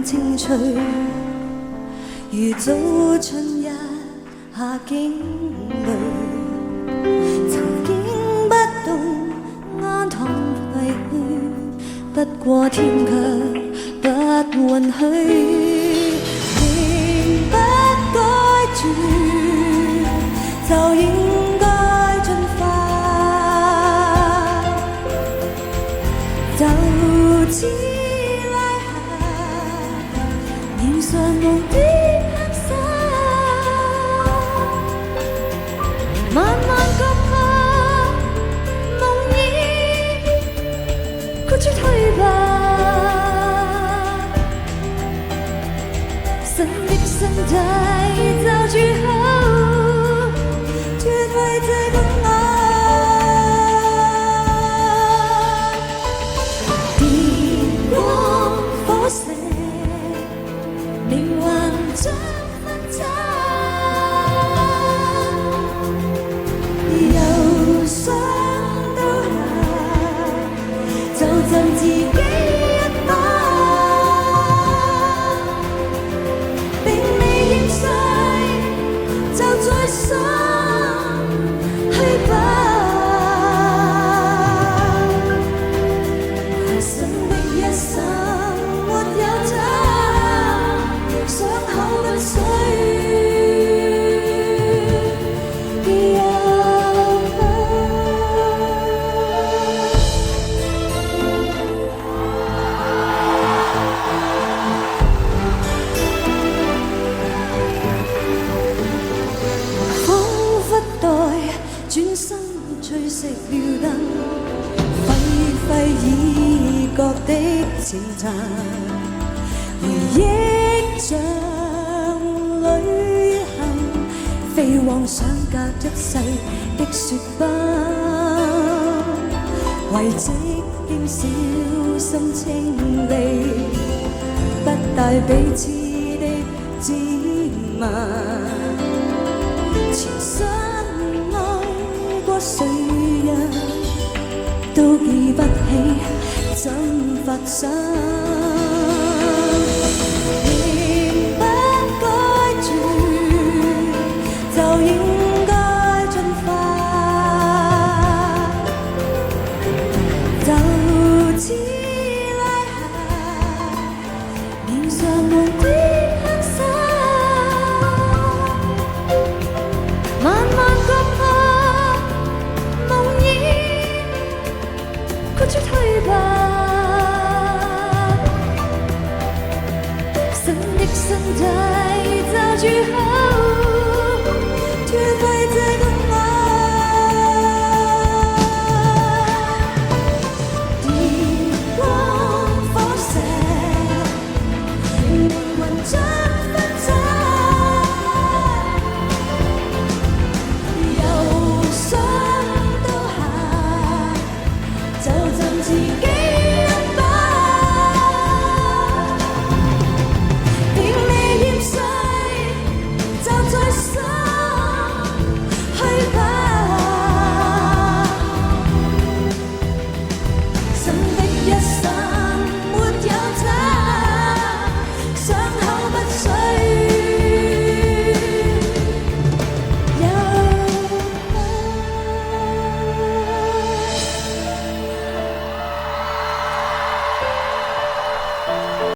清脆，如早春日下驚雷。曾經不懂安躺廢墟，不過天卻不允許。仍不該住，就應該進化，就此拉下臉上無邊黑紗，慢慢覺怕夢已豁出退吧。神的身體就住好，脫去這個我。電光火石，靈魂將分岔，由上到下，就贈自己一把。想去吧，神的一生沒有他，傷口不需憂慮。轉身吹熄了燈，揮揮已覺的自殘，回憶像旅行，飛往相隔一世的雪斑，遺跡經小心清理，不帶彼此的滋問。前生誰人都記不起怎發生，仍不該住，就應該進化，就此拉下臉上無邊黑紗，慢慢覺怕豁出退吧，神的身體就住好，脫去